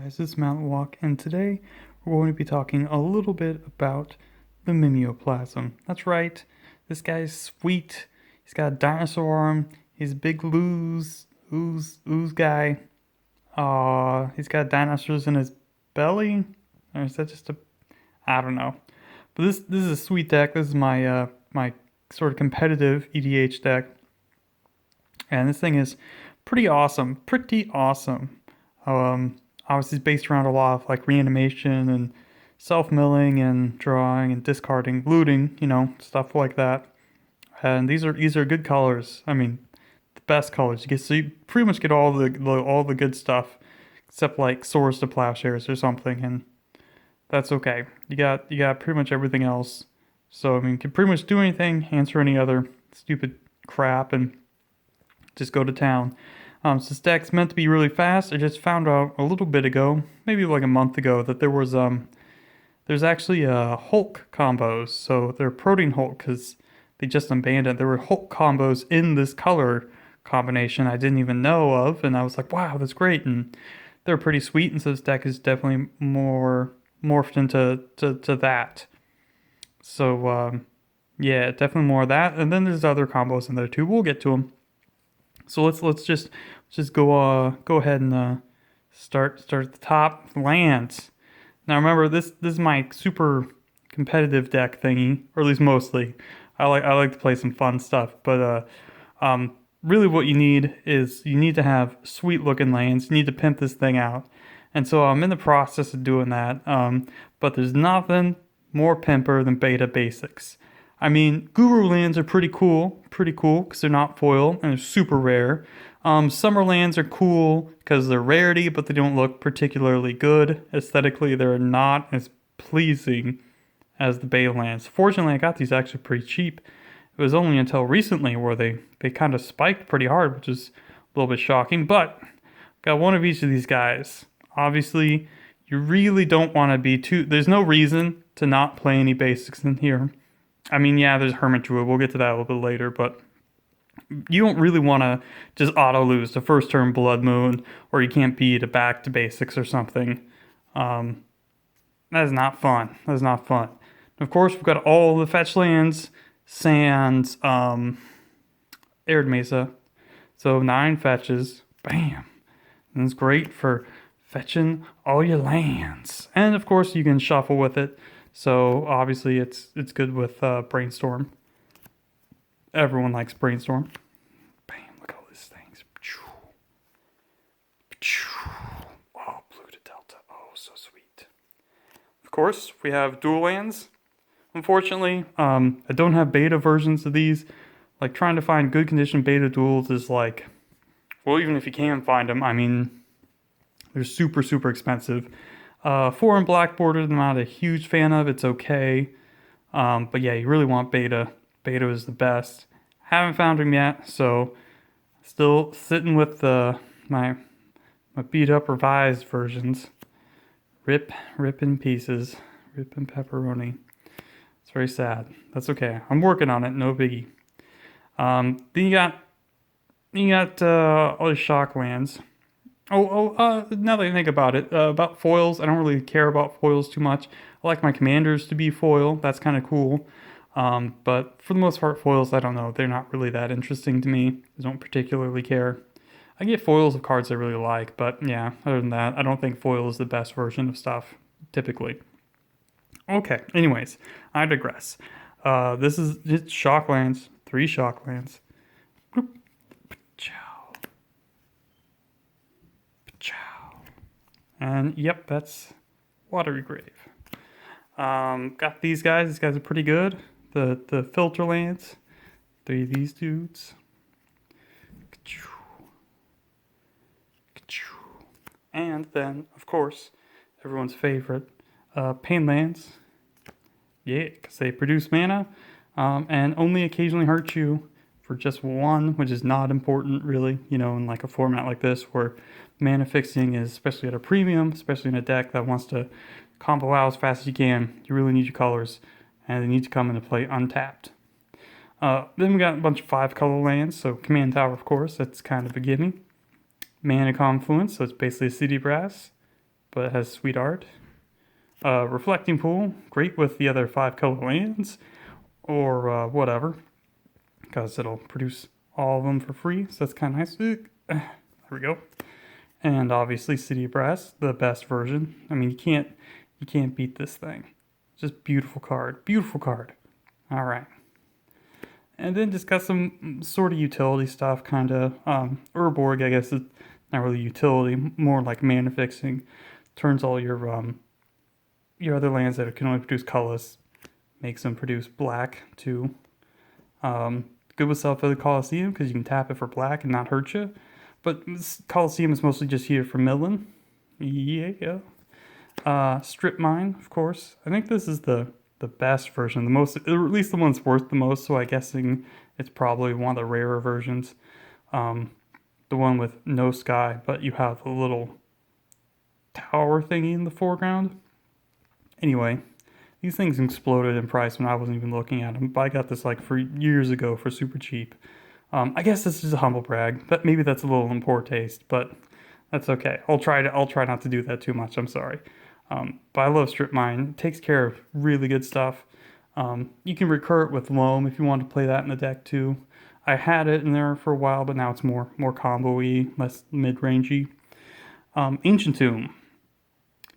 Guys, this is Mountain Walk, and today we're going to be talking a little bit about the Mimeoplasm. That's right, this guy's sweet. He's got a dinosaur arm. He's a big ooze guy. He's got dinosaurs in his belly, or is that just a? I don't know. But this is a sweet deck. This is my sort of competitive EDH deck, and this thing is pretty awesome. Pretty awesome. Obviously, it's based around a lot of like reanimation and self-milling and drawing and discarding, looting, stuff like that. And these are good colors. I mean, the best colors. You pretty much get all the good stuff, except like swords to plowshares or something, and that's okay. You got pretty much everything else. So I mean, you can pretty much do anything, answer any other stupid crap, and just go to town. So this deck's meant to be really fast. I just found out a little bit ago, maybe like a month ago, that there's actually Hulk combos. So they're Protein Hulk because they just unbanned it. There were Hulk combos in this color combination I didn't even know of, and I was like, wow, that's great, and they're pretty sweet. And so this deck is definitely more morphed into to that. So yeah, definitely more of that. And then there's other combos in there too. We'll get to them. So let's just go ahead and start at the top. Lands. Now remember, this is my super competitive deck thingy, or at least mostly. I like to play some fun stuff, but really what you need is you need to have sweet looking lands. You need to pimp this thing out, and so I'm in the process of doing that. But there's nothing more pimper than beta basics. I mean, Guru lands are pretty cool because they're not foil and they're super rare. Summer lands are cool because they're rarity, but they don't look particularly good. Aesthetically, they're not as pleasing as the beta lands. Fortunately, I got these actually pretty cheap. It was only until recently where they kind of spiked pretty hard, which is a little bit shocking, but got one of each of these guys. Obviously, you really don't want to be too... There's no reason to not play any basics in here. I mean, yeah, there's Hermit Ruin. We'll get to that a little bit later, but you don't really want to just auto lose the first turn Blood Moon, or you can't beat a back to basics or something. That is not fun. That is not fun. Of course, we've got all the Fetchlands, Sands, Arid Mesa. So 9 fetches. Bam. And it's great for fetching all your lands. And of course, you can shuffle with it. So obviously it's good with Brainstorm. Everyone likes Brainstorm. Bam, look at all these things. Oh, blue to Delta. Oh, so sweet. Of course, we have dual lands. Unfortunately, I don't have beta versions of these. Like, trying to find good condition beta duels is like, well, even if you can find them, I mean, they're super, super expensive. 4 and black border, I'm not a huge fan of. It's okay. But yeah, you really want beta. Beta is the best. Haven't found him yet, so still sitting with my beat up revised versions. Rip in pieces. Rip in pepperoni. It's very sad. That's okay. I'm working on it. No biggie. Then you got all the Shocklands. Now that I think about it, about foils, I don't really care about foils too much. I like my commanders to be foil. That's kind of cool. But for the most part, foils, I don't know. They're not really that interesting to me. I don't particularly care. I get foils of cards I really like, but yeah, other than that, I don't think foil is the best version of stuff, typically. Okay, anyways, I digress. This is just Shocklands. 3 Shocklands. Bloop. And yep, that's Watery Grave. Got these guys. These guys are pretty good. The filter lands. 3 of these dudes. And then, of course, everyone's favorite, Pain lands. Yeah, because they produce mana and only occasionally hurt you for just 1, which is not important really, in like a format like this where mana fixing is, especially at a premium, especially in a deck that wants to combo out as fast as you can. You really need your colors, and they need to come into play untapped. Then we got a bunch of 5 color lands, so Command Tower, of course, that's kind of a gimme. Mana Confluence, so it's basically a City Brass. but it has sweet art. Reflecting Pool, great with the other 5 color lands, or whatever, because it'll produce all of them for free, so that's kind of nice. There we go. And obviously City of Brass, the best version. I mean, you can't beat this thing. Just beautiful card. Beautiful card. All right. And then just got some sort of utility stuff, kind of. Urborg, I guess, is not really utility, more like mana fixing. Turns all your other lands that can only produce colors, makes them produce black too. Good with stuff for the Colosseum because you can tap it for black and not hurt you. But Colosseum is mostly just here for milling. Yeah. Strip Mine, of course. I think this is the best version, the most, or at least the one that's worth the most. So I'm guessing it's probably one of the rarer versions. The one with no sky, but you have a little tower thingy in the foreground. Anyway, these things exploded in price when I wasn't even looking at them. But I got this like for years ago for super cheap. I guess this is a humble brag, but maybe that's a little in poor taste, but that's okay. I'll try not to do that too much. I'm sorry. But I love Strip Mine. It takes care of really good stuff. You can recur it with Loam if you want to play that in the deck too. I had it in there for a while, but now it's more combo-y, less mid-rangey. Ancient Tomb.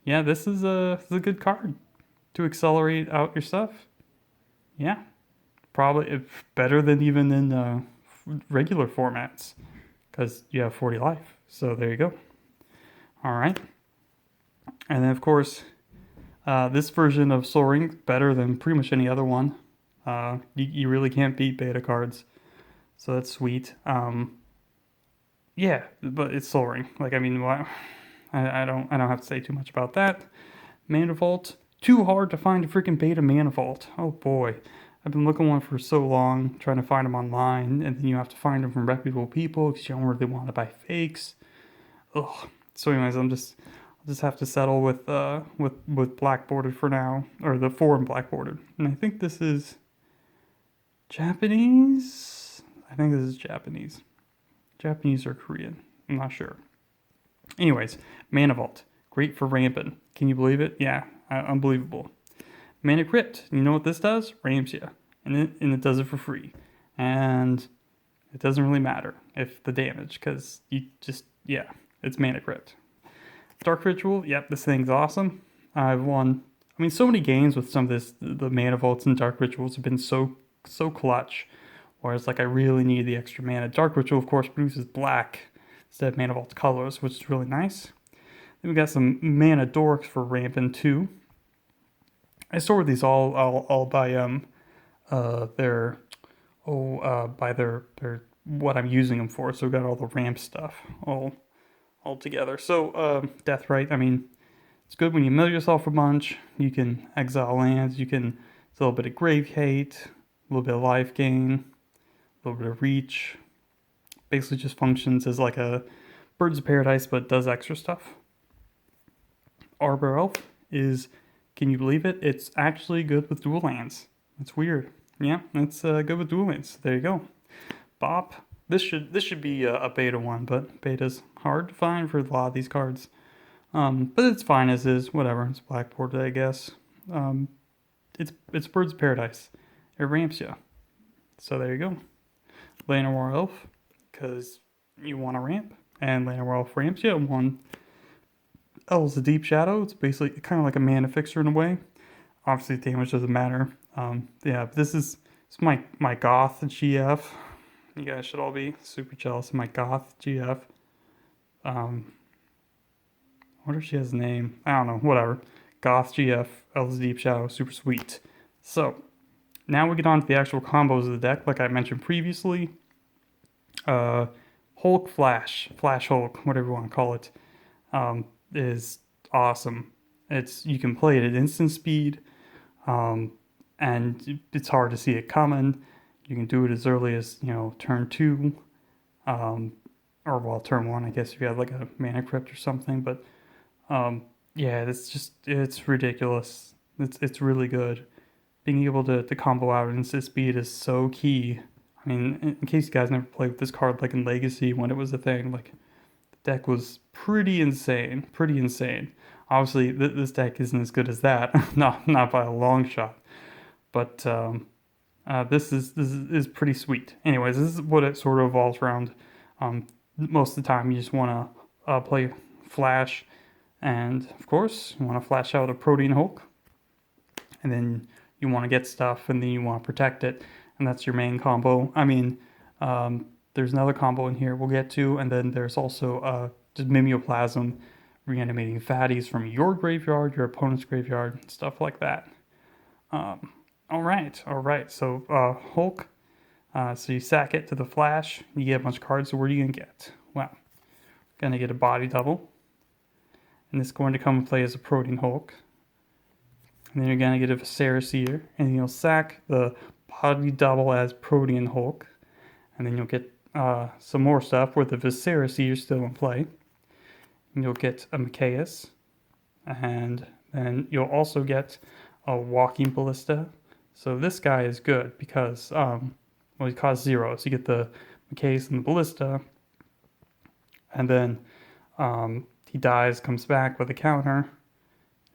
Yeah, this is a good card to accelerate out your stuff. Yeah, probably better than even in regular formats because you have 40 life. So there you go. All right. And then, of course, this version of Soaring better than pretty much any other one. You really can't beat beta cards. So that's sweet. Yeah, but it's Soaring. Like, I mean, I don't have to say too much about that. Mana Vault. Too hard to find a freaking beta Mana Vault. Oh boy. I've been looking one for so long, trying to find them online, and then you have to find them from reputable people because you don't really want to buy fakes. Ugh. So anyways, I'll just have to settle with black bordered for now, or the foreign black bordered. And I think this is Japanese. I think this is Japanese. Japanese or Korean. I'm not sure. Anyways, Mana Vault. Great for ramping. Can you believe it? Yeah, unbelievable. Mana Crypt. You know what this does? Ramps you. And it does it for free. And it doesn't really matter if the damage, because you just, yeah, it's Mana Crypt. Dark Ritual. Yep, this thing's awesome. I've won, I mean, so many games with some of this, the Mana Vaults and Dark Rituals have been so clutch. Whereas, like, I really need the extra mana. Dark Ritual, of course, produces black instead of Mana Vault colors, which is really nice. Then we got some Mana Dorks for ramping too. I stored these all by their what I'm using them for. So we got all the ramp stuff all together. So Deathrite, I mean, it's good when you mill yourself a bunch. You can exile lands. You can, it's a little bit of grave hate, a little bit of life gain, a little bit of reach. Basically just functions as like a Birds of Paradise, but does extra stuff. Arbor Elf is, can you believe it? It's actually good with dual lands. It's weird. Yeah, it's good with dual lands. There you go. Bop. This should be a beta one, but beta's hard to find for a lot of these cards. But it's fine as is. Whatever. It's blackboard, I guess. It's Birds of Paradise. It ramps you. So there you go. Llanowar Elf, because you want to ramp, and Llanowar Elf ramps you. One Elves of Deep Shadow. It's basically kind of like a mana fixer in a way. Obviously, damage doesn't matter. Yeah, this is my goth GF. You guys should all be super jealous of my goth GF. I wonder if she has a name. I don't know. Whatever. Goth GF, Elves of Deep Shadow, super sweet. So now we get on to the actual combos of the deck, like I mentioned previously. Hulk Flash Hulk, whatever you want to call it, is awesome. You can play it at instant speed, and it's hard to see it coming. You can do it as early as, turn 2, or turn 1, I guess, if you have like a Mana Crypt or something. But yeah, it's ridiculous. It's really good. Being able to combo out at instant speed is so key. I mean, in case you guys never played with this card, like in Legacy when it was a thing, like deck was pretty insane. Pretty insane. Obviously, this deck isn't as good as that. Not by a long shot. But this is pretty sweet. Anyways, this is what it sort of revolves around. Most of the time, you just want to play Flash, and of course, you want to flash out a Protean Hulk, and then you want to get stuff, and then you want to protect it, and that's your main combo. I mean, there's another combo in here we'll get to, and then there's also just Mimeoplasm, reanimating fatties from your graveyard, your opponent's graveyard, stuff like that. All right. So Hulk. So you sack it to the Flash. You get a bunch of cards. So what are you gonna get? Well, gonna get a body double, and it's going to come and play as a Protean Hulk. And then you're gonna get a Viscera, and you'll sack the body double as Protean Hulk, and then you'll get some more stuff where the Viscera is still in play. And you'll get a Mimeoplasm, and then you'll also get a Walking Ballista. So this guy is good because he costs 0. So you get the Mimeoplasm and the Ballista, and then he dies, comes back with a counter,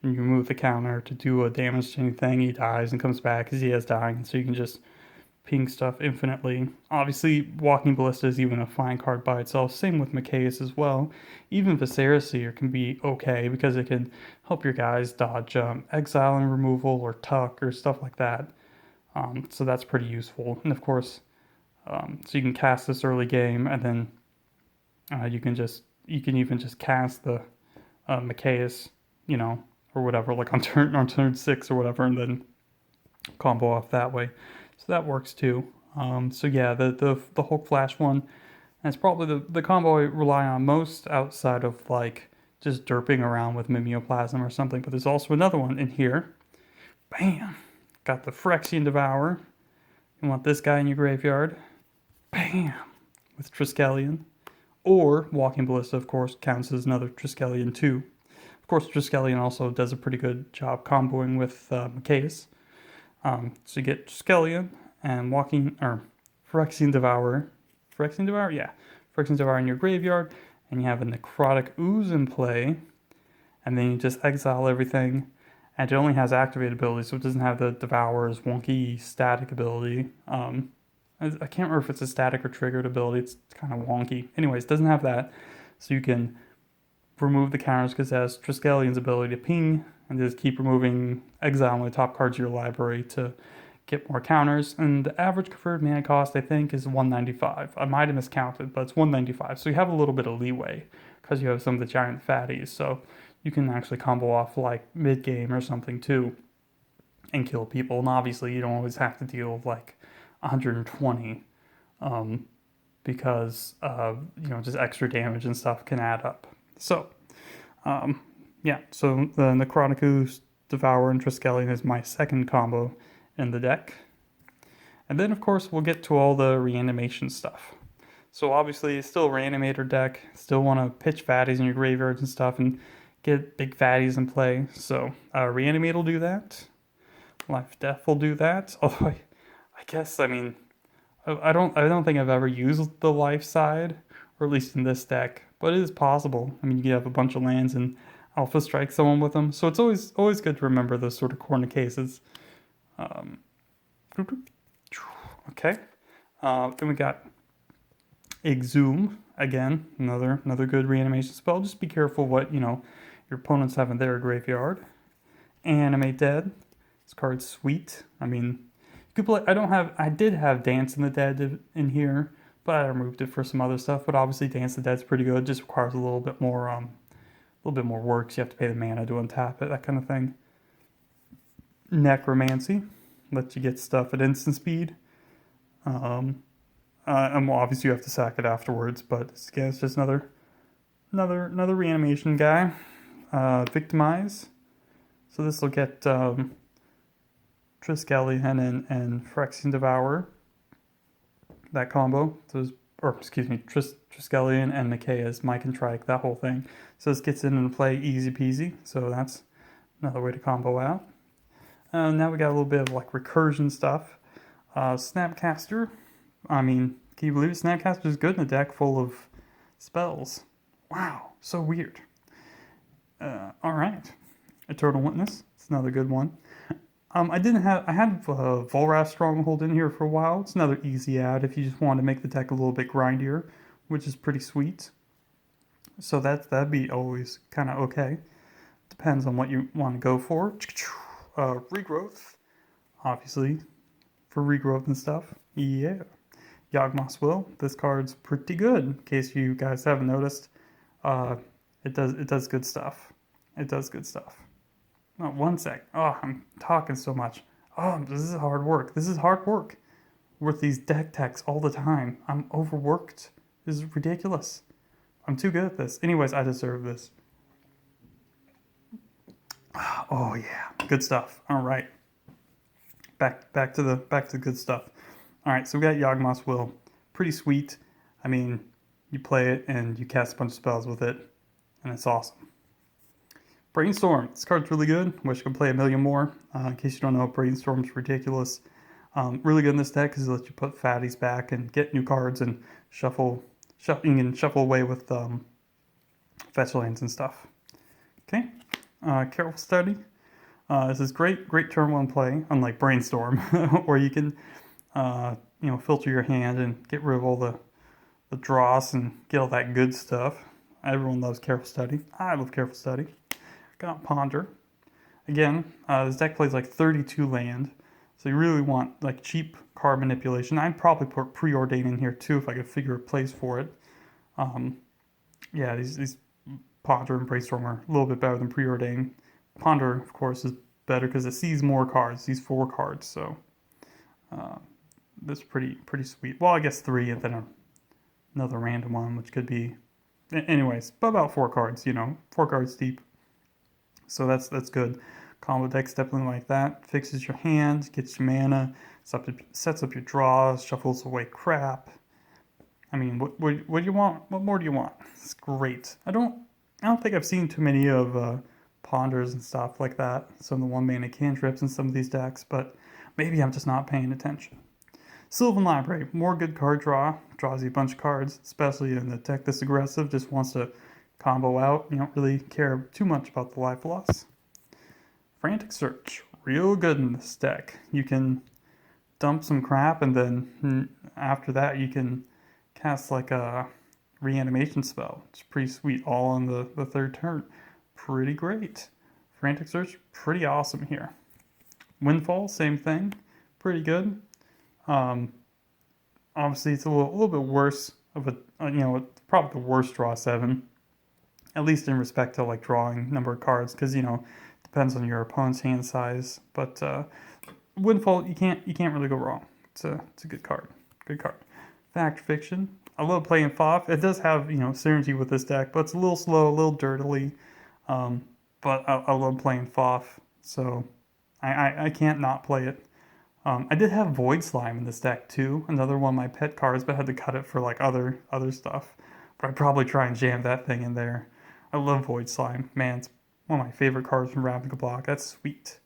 and you remove the counter to do a damage to anything. He dies and comes back because he has dying, so you can just ping stuff infinitely. Obviously, Walking Ballista is even a fine card by itself. Same with Mimeoplasm as well. Even Viscera can be okay because it can help your guys dodge exile and removal or tuck or stuff like that. So that's pretty useful. And of course, so you can cast this early game, and then you can even just cast the Mimeoplasm, or whatever, like on turn 6 or whatever, and then combo off that way. So that works too. So yeah, the Hulk Flash one, that's probably the combo I rely on most outside of like just derping around with Mimeoplasm or something. But there's also another one in here. Bam! Got the Phyrexian Devourer. You want this guy in your graveyard. Bam! With Triskelion. Or Walking Ballista, of course, counts as another Triskelion too. Of course, Triskelion also does a pretty good job comboing with Mimeoplasm. So you get Triskelion and Phyrexian Devourer. Phyrexian Devourer? Yeah. Phyrexian Devourer in your graveyard, and you have a Necrotic Ooze in play, and then you just exile everything, and it only has activated ability, so it doesn't have the Devourer's wonky static ability. I can't remember if it's a static or triggered ability. It's kind of wonky. Anyways, it doesn't have that, so you can remove the counters because it has Triskelion's ability to ping, and just keep removing exile on the top cards of your library to get more counters. And the average converted mana cost, I think, is 195. I might have miscounted, but it's 195. So you have a little bit of leeway because you have some of the giant fatties. So you can actually combo off like mid-game or something too and kill people. And obviously you don't always have to deal with like 120 because just extra damage and stuff can add up. So so the Necrotic Ooze, Devourer, and Triskelion is my second combo in the deck. And then, of course, we'll get to all the reanimation stuff. So obviously, it's still a reanimator deck. Still want to pitch fatties in your graveyards and stuff and get big fatties in play. So Reanimate will do that. Life Death will do that. Although I guess, I don't think I've ever used the life side, or at least in this deck. But it is possible. I mean, you could have a bunch of lands and Alpha Strike someone with them. So it's always good to remember those sort of corner cases. Okay. Then we got Exhume again, another good reanimation spell. Just be careful what your opponents have in their graveyard. Animate Dead. This card's sweet. I mean, you could play. I did have Dance in the Dead in here, but I removed it for some other stuff. But obviously, Dance the Dead's pretty good. It just requires a little bit more work. So you have to pay the mana to untap it, that kind of thing. Necromancy lets you get stuff at instant speed. And obviously you have to sack it afterwards. But again, it's just another reanimation guy. Victimize. So this will get Triskelion and Phyrexian Devourer. That combo. Triskelion and Mimeoplasm, Mike and Trike, that whole thing. So this gets in and play easy peasy. So that's another way to combo out. Now we got a little bit of like recursion stuff. Snapcaster. I mean, can you believe it? Snapcaster is good in a deck full of spells. Wow, so weird. All right. Eternal Witness. It's another good one. I had Volrath Stronghold in here for a while. It's another easy add if you just want to make the deck a little bit grindier, which is pretty sweet. So that'd be always kind of okay. Depends on what you want to go for. Regrowth, obviously, for regrowth and stuff. Yeah. Yawgmoth's Will. This card's pretty good. In case you guys haven't noticed, uh, it does good stuff. It does good stuff. Oh, one sec. Oh, I'm talking so much. Oh, this is hard work. This is hard work. With these deck techs all the time. I'm overworked. This is ridiculous. I'm too good at this. Anyways, I deserve this. Oh yeah, good stuff. All right, back to the good stuff. All right, so we got Yawgmoth's Will. Pretty sweet. I mean, you play it and you cast a bunch of spells with it, and it's awesome. Brainstorm. This card's really good. Wish I could play a million more. In case you don't know, Brainstorm's ridiculous. Really good in this deck because it lets you put fatties back and get new cards and shuffle away with Fetchlands and stuff. Okay. Careful Study. This is great turn one play, unlike Brainstorm, where you can filter your hand and get rid of all the dross and get all that good stuff. Everyone loves Careful Study. I love Careful Study. Got Ponder. Again, this deck plays like 32 land, so you really want like cheap card manipulation. I'd probably put Preordain in here too if I could figure a place for it. Yeah, these Ponder and Brainstorm are a little bit better than Preordain. Ponder, of course, is better because it sees more cards. It sees 4 cards, so that's pretty sweet. Well, I guess 3 and then another random one, which could be, anyways, but about 4 cards. 4 cards deep. So that's good. Combo decks definitely like that. Fixes your hand, gets you mana, sets up your draws, shuffles away crap. I mean, what do you want? What more do you want? It's great. I don't think I've seen too many of ponders and stuff like that. Some of the 1-mana cantrips in some of these decks, but maybe I'm just not paying attention. Sylvan Library, more good card draw. Draws you a bunch of cards, especially in the deck this aggressive. Just wants to combo out. You don't really care too much about the life loss. Frantic Search, real good in this deck. You can dump some crap, and then after that you can cast like a reanimation spell. It's pretty sweet, all on the 3rd turn. Pretty great. Frantic Search, pretty awesome here. Windfall, same thing. Pretty good. Obviously it's a little bit worse of probably the worst draw 7. At least in respect to like drawing number of cards, because depends on your opponent's hand size. But Windfall, you can't really go wrong. It's a good card. Good card. Fact Fiction. I love playing FOF. It does have synergy with this deck, but it's a little slow, a little dirtily. But I love playing FOF, so I can't not play it. I did have Void Slime in this deck too, another one of my pet cards, but I had to cut it for like other stuff. But I'd probably try and jam that thing in there. I love Void Slime. Man, it's one of my favorite cards from Ravnica Block. That's sweet.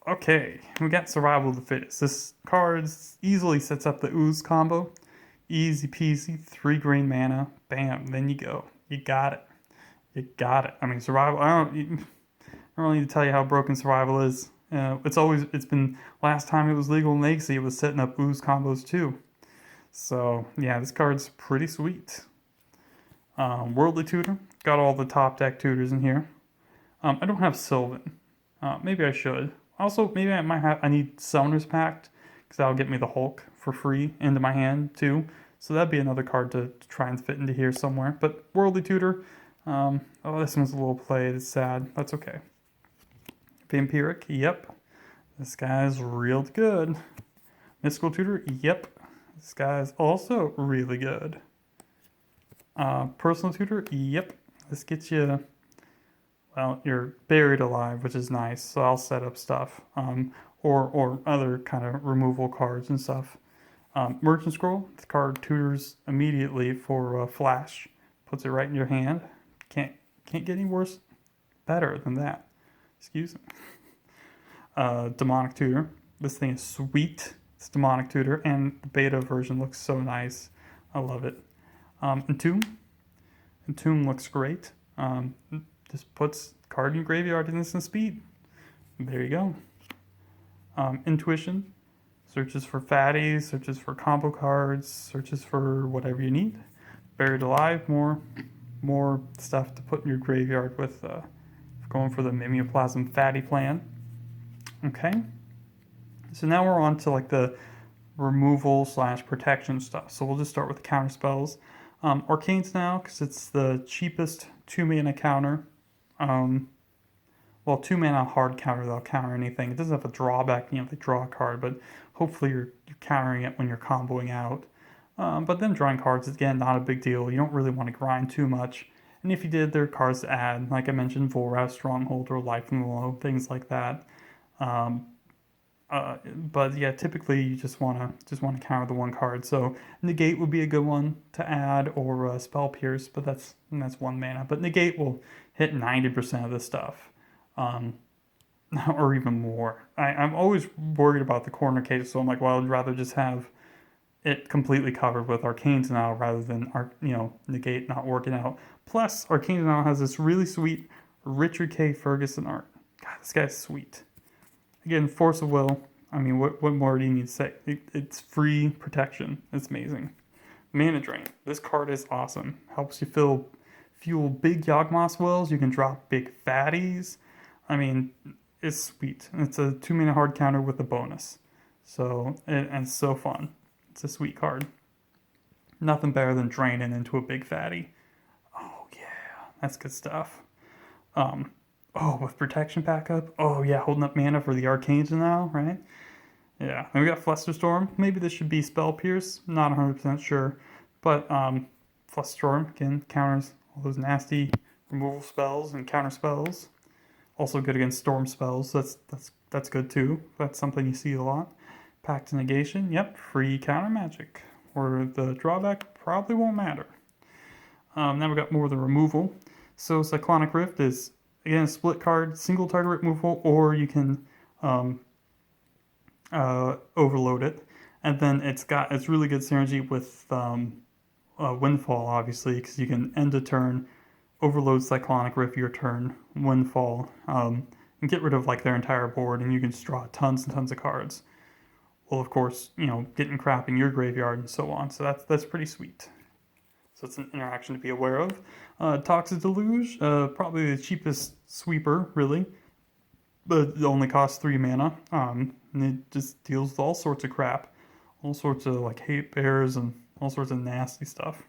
Okay, we got Survival of the Fittest. This card easily sets up the Ooze combo. Easy peasy, 3 green mana. Bam, then you go. You got it. You got it. I mean, Survival, I don't really need to tell you how broken Survival is. It's been, last time it was legal in Legacy, it was setting up Ooze combos too. So, yeah, this card's pretty sweet. Worldly Tutor. Got all the top deck tutors in here. I don't have Sylvan. Maybe I should. Also, maybe I need Summoner's Pact, because that'll get me the Hulk for free into my hand too. So that'd be another card to try and fit into here somewhere. But Worldly Tutor, this one's a little played. It's sad. That's okay. Vampiric, yep. This guy's real good. Mystical Tutor, yep. This guy's also really good. Personal Tutor, yep. This gets you, well, you're buried alive, which is nice. So I'll set up stuff, or other kind of removal cards and stuff. Merchant Scroll, the card tutors immediately for Flash. Puts it right in your hand. Can't get any better than that. Excuse me. Demonic Tutor. This thing is sweet. It's Demonic Tutor, and the beta version looks so nice. I love it. Entomb. Entomb looks great. Just puts card in your graveyard in instant speed. There you go. Intuition searches for fatties, searches for combo cards, searches for whatever you need. Buried Alive, more stuff to put in your graveyard with going for the Mimeoplasm fatty plan. Okay. So now we're on to like the removal slash protection stuff. So we'll just start with the counter spells. Arcanes now, because it's the cheapest 2-mana counter. Well, 2-mana hard counter, they'll counter anything. It doesn't have a drawback, you know, they draw a card, but hopefully you're countering it when you're comboing out. But then drawing cards, again, not a big deal. You don't really want to grind too much. And if you did, there are cards to add, like I mentioned, Volrath, Stronghold, or Life from Below, things like that. But yeah, typically you just wanna counter the one card. So Negate would be a good one to add, or Spell Pierce, but that's 1 mana. But Negate will hit 90% of the stuff, or even more. I'm always worried about the corner case, so I'm like, well, I'd rather just have it completely covered with Arcanes now rather than Negate not working out. Plus, Arcanes now has this really sweet Richard K. Ferguson art. God, this guy's sweet. Again, Force of Will. I mean, what more do you need to say? It's free protection. It's amazing. Mana Drain. This card is awesome. Helps you fuel big Yawgmoth Wills. You can drop big fatties. I mean, it's sweet. It's a 2-mana hard counter with a bonus. So, and it's so fun. It's a sweet card. Nothing better than draining into a big fatty. Oh, yeah. That's good stuff. Oh, with protection backup. Oh, yeah, holding up mana for the Arcanes now, right? Yeah. And we got Flusterstorm. Maybe this should be Spell Pierce. Not 100% sure. But Flusterstorm, again, counters all those nasty removal spells and counter spells. Also good against storm spells. That's good too. That's something you see a lot. Pact to Negation. Yep, free counter magic. Or the drawback probably won't matter. Now we got more of the removal. So Cyclonic Rift is, again, a split card, single target removal, or you can overload it. And then it's really good synergy with Windfall, obviously, because you can end a turn, overload Cyclonic Rift your turn, Windfall, and get rid of like their entire board, and you can just draw tons and tons of cards. Well, of course, getting crap in your graveyard and so on. So that's pretty sweet. So it's an interaction to be aware of. Toxic Deluge, probably the cheapest sweeper, really. But it only costs 3 mana. And it just deals with all sorts of crap. All sorts of like hate bears and all sorts of nasty stuff.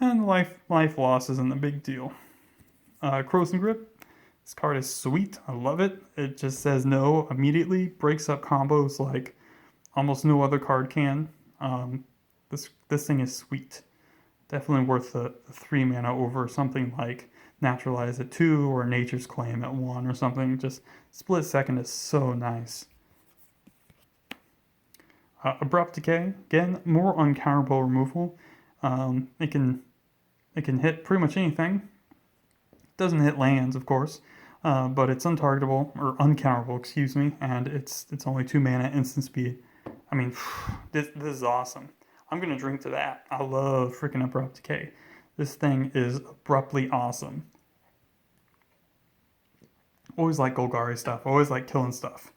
And life loss isn't a big deal. Corrosive Grip. This card is sweet. I love it. It just says no immediately. Breaks up combos like almost no other card can. This thing is sweet. Definitely worth the 3 mana over something like Naturalize at 2 or Nature's Claim at 1 or something. Just split second is so nice. Abrupt Decay, again, more uncounterable removal. It can hit pretty much anything. It doesn't hit lands, of course, but it's untargetable or uncounterable, excuse me, and it's only 2 mana, instant speed. I mean, this is awesome. I'm gonna drink to that. I love freaking Abrupt Decay. This thing is abruptly awesome. Always like Golgari stuff. Always like killing stuff.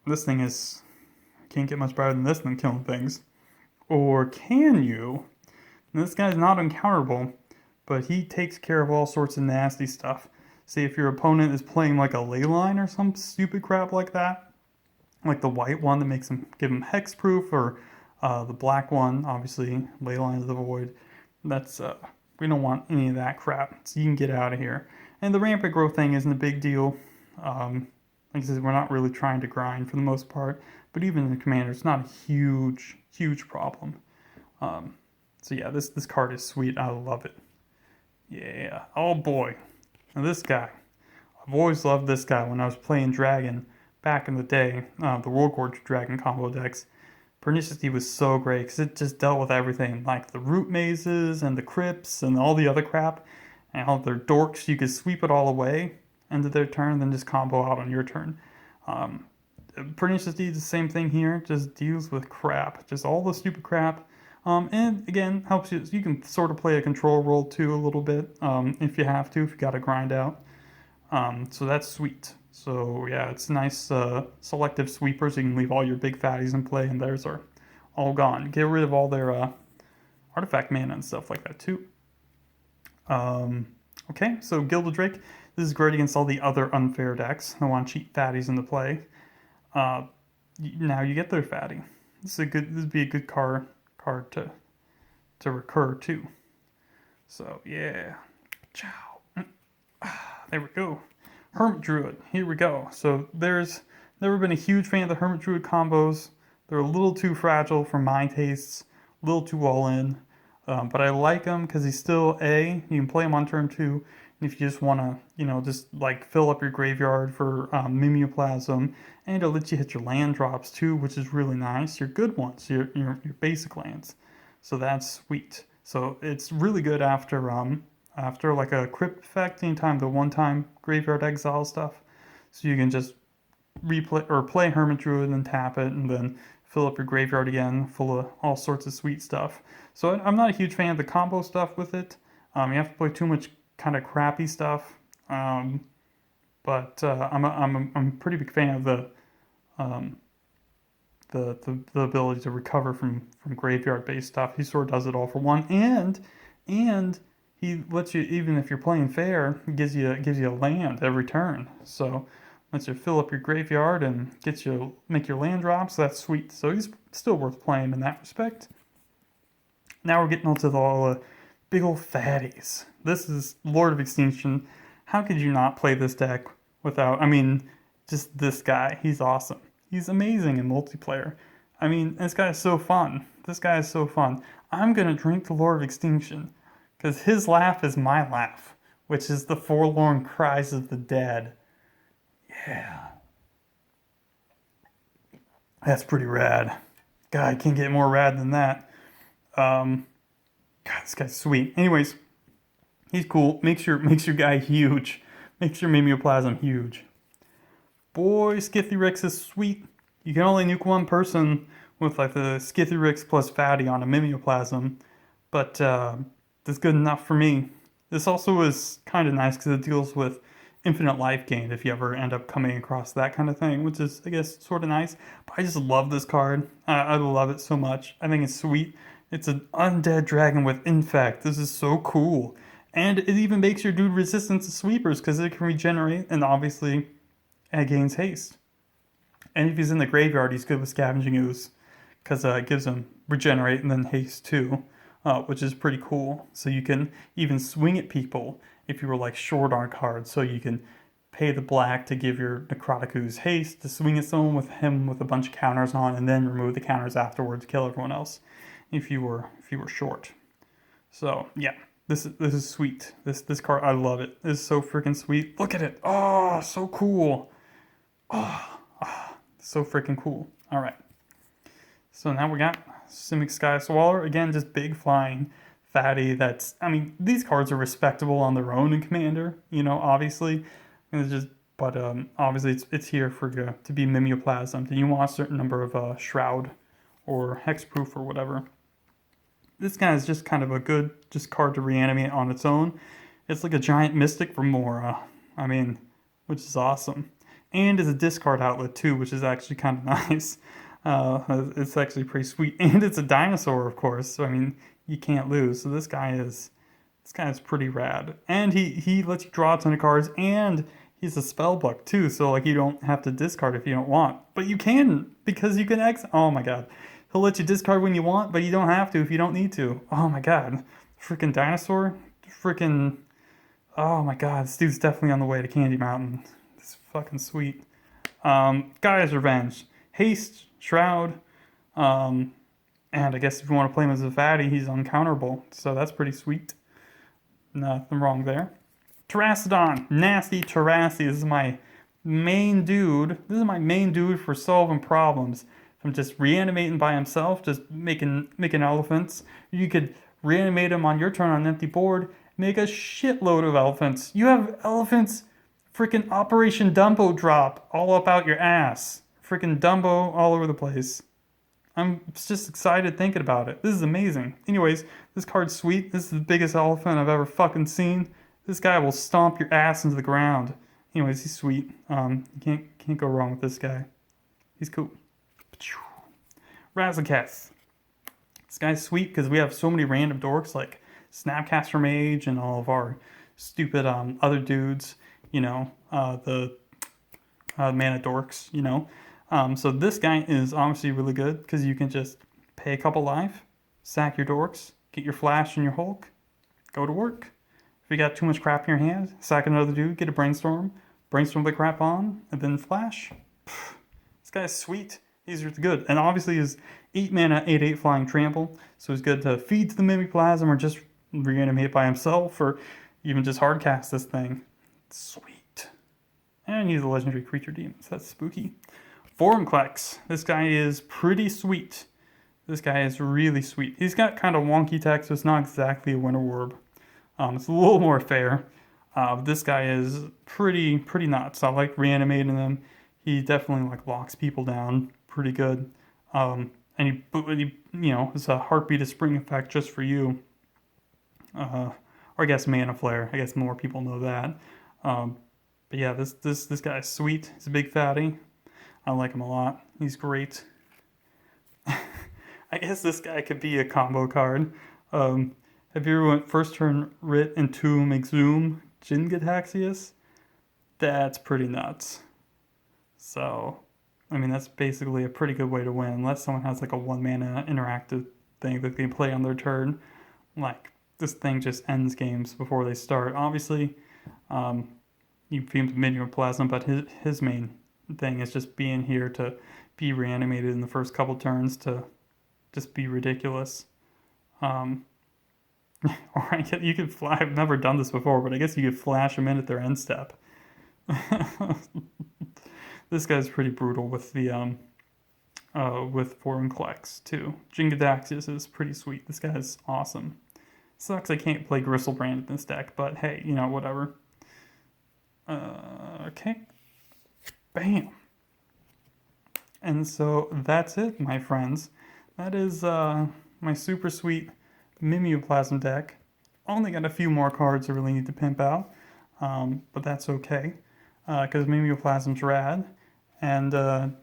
This thing is... Can't get much better than this than killing things. Or can you? This guy's not uncounterable, but he takes care of all sorts of nasty stuff. Say if your opponent is playing like a Leyline or some stupid crap like that, like the white one that give him hexproof, or the black one, obviously, Leyline of the Void. That's we don't want any of that crap, so you can get out of here. And the rampant growth thing isn't a big deal. Like I said, we're not really trying to grind for the most part, but even in the commander, it's not a huge problem. So yeah, this card is sweet. I love it. Yeah. Oh boy. Now this guy. I've always loved this guy when I was playing Dragon back in the day. The World Gorge Dragon combo decks. Pernicious Tea was so great because it just dealt with everything, like the root mazes and the crypts and all the other crap. And all their dorks, you could sweep it all away end of their turn, then just combo out on your turn. Pernicious Tea is the same thing here, just deals with crap. Just all the stupid crap. And again, helps you. You can sort of play a control role too a little bit if you have to, if you got to grind out. So that's sweet. So yeah, it's nice selective sweepers. You can leave all your big fatties in play, and theirs are all gone. Get rid of all their artifact mana and stuff like that too. Okay, so Gilded Drake. This is great against all the other unfair decks that want to cheat fatties into play. Now you get their fatty. This would be a good card to recur too. So yeah, ciao. There we go. Hermit Druid. Here we go. So there's never been a huge fan of the Hermit Druid combos. They're a little too fragile for my tastes. A little too all in. But I like him because he's still you can play him on turn 2. And if you just want to, just like fill up your graveyard for Mimeoplasm, and it'll let you hit your land drops too, which is really nice. Your good ones, your basic lands. So that's sweet. So it's really good after like a crypt effect, anytime the one-time graveyard exile stuff. So you can just replay or play Hermit Druid and tap it, and then fill up your graveyard again, full of all sorts of sweet stuff. So I'm not a huge fan of the combo stuff with it. You have to play too much kind of crappy stuff. But I'm a pretty big fan of the ability to recover from graveyard based stuff. He sort of does it all for one, and he lets you, even if you're playing fair, he gives you a land every turn. So lets you fill up your graveyard and make your land drops. So that's sweet. So he's still worth playing in that respect. Now we're getting onto the big old fatties. This is Lord of Extinction. How could you not play this deck without, just this guy. He's awesome. He's amazing in multiplayer. This guy is so fun. I'm going to drink the Lord of Extinction because his laugh is my laugh, which is the forlorn cries of the dead. Yeah. That's pretty rad. God, I can't get more rad than that. God, this guy's sweet. Anyways, he's cool. Makes your guy huge. Makes your Mimeoplasm huge. Boy, Skippy Rick is sweet. You can only nuke one person with like the Skippy Rick plus Fatty on a Mimeoplasm, but that's good enough for me. This also is kind of nice because it deals with infinite life gain if you ever end up coming across that kind of thing, which is, I guess, sort of nice. But I just love this card. I love it so much. I think it's sweet. It's an undead dragon with infect. This is so cool. And it even makes your dude resistant to sweepers because it can regenerate, and obviously it gains haste. And if he's in the graveyard, he's good with Scavenging Ooze because it gives him regenerate and then haste too, which is pretty cool. So you can even swing at people if you were like short on cards. So you can pay the black to give your Necrotic Ooze haste to swing at someone with him with a bunch of counters on, and then remove the counters afterwards, kill everyone else if you were short. So yeah, this is sweet. This card, I love it. This is so freaking sweet. Look at it. Oh, so cool. So freaking cool. All right. So now we got Simic Sky Swaller. Again, just big flying fatty. These cards are respectable on their own in Commander, obviously. Obviously it's here for to be Mimeoplasm. And you want a certain number of Shroud or Hexproof or whatever. This guy is just kind of a good card to reanimate on its own. It's like a giant Mystic Remora. Which is awesome. And is a discard outlet too, which is actually kind of nice. It's actually pretty sweet. And it's a dinosaur, of course. So you can't lose. So this guy is pretty rad. And he lets you draw a ton of cards, and he's a spellbook too. So you don't have to discard if you don't want. But you can, because you can oh my god. He'll let you discard when you want, but you don't have to if you don't need to. Oh my god. Freaking dinosaur. Oh my god. This dude's definitely on the way to Candy Mountain. It's fucking sweet. Gaia's Revenge. Haste, Shroud, and I guess if you want to play him as a fatty, he's uncounterable. So that's pretty sweet. Nothing wrong there. Pteranodon. Nasty Terrassi. This is my main dude. This is my main dude for solving problems. From just reanimating by himself, just making elephants. You could reanimate him on your turn on an empty board, make a shitload of elephants. You have elephants, freaking Operation Dumbo drop all up out your ass. Freaking Dumbo all over the place. I'm just excited thinking about it. This is amazing. Anyways, this card's sweet. This is the biggest elephant I've ever fucking seen. This guy will stomp your ass into the ground. Anyways, he's sweet. You can't go wrong with this guy. He's cool. Razzle Cat. This guy's sweet because we have so many random dorks like Snapcaster Mage and all of our stupid other dudes. You know, the mana dorks. You know. So this guy is obviously really good because you can just pay a couple life, sack your dorks, get your flash and your Hulk, go to work. If you got too much crap in your hand, sack another dude, get a brainstorm the crap on, and then flash. This guy's sweet. He's really good. And obviously his 8 mana, 8/8 flying trample, so he's good to feed to the Mimeoplasm or just reanimate by himself or even just hardcast this thing. Sweet. And he's a legendary creature demon, so that's spooky. Clacks. This guy is pretty sweet. This guy is really sweet. He's got kind of wonky tech, so it's not exactly a Winter Orb. It's a little more fair. This guy is pretty nuts. I like reanimating him. He definitely like locks people down pretty good. And he you know, it's a heartbeat of spring effect just for you. Or I guess mana flare. I guess more people know that. But yeah, this guy is sweet. He's a big fatty. I like him a lot. He's great. I guess this guy could be a combo card. Have you ever went first turn Writ, Entomb, Exhume, Ginga Toxeus? That's pretty nuts. So, I mean, that's basically a pretty good way to win, unless someone has like a 1 mana interactive thing that they can play on their turn. Like, this thing just ends games before they start. Obviously, you feed him Mimeoplasm, but his main thing is just being here to be reanimated in the first couple turns to just be ridiculous. Or you could fly. I've never done this before, but I guess you could flash them in at their end step. This guy's pretty brutal with the with foreign Clacks too. Ginga Toxeus is pretty sweet. This guy's awesome. Sucks I can't play Gristlebrand in this deck, but hey, you know, whatever. Okay. Bam. And so that's it, my friends. That is my super sweet Mimeoplasm deck. Only got a few more cards I really need to pimp out, but that's okay, because Mimeoplasm's rad. And look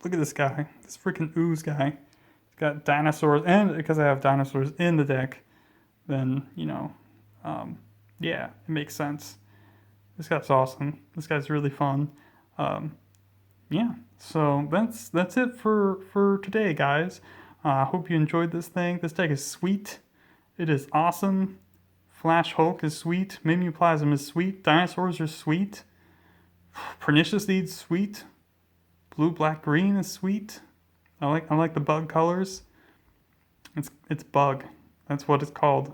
at this guy, this freaking Ooze guy. He's got Dinosaurs, and because I have Dinosaurs in the deck, then, you know, yeah, it makes sense. This guy's awesome. This guy's really fun. Yeah, so that's it for today, guys. I hope you enjoyed this thing. This deck is sweet. It is awesome. Flash Hulk is sweet. Mimeoplasm is sweet. Dinosaurs are sweet. Pernicious Deed's sweet. Blue, black, green is sweet. I like the bug colors. It's bug. That's what it's called.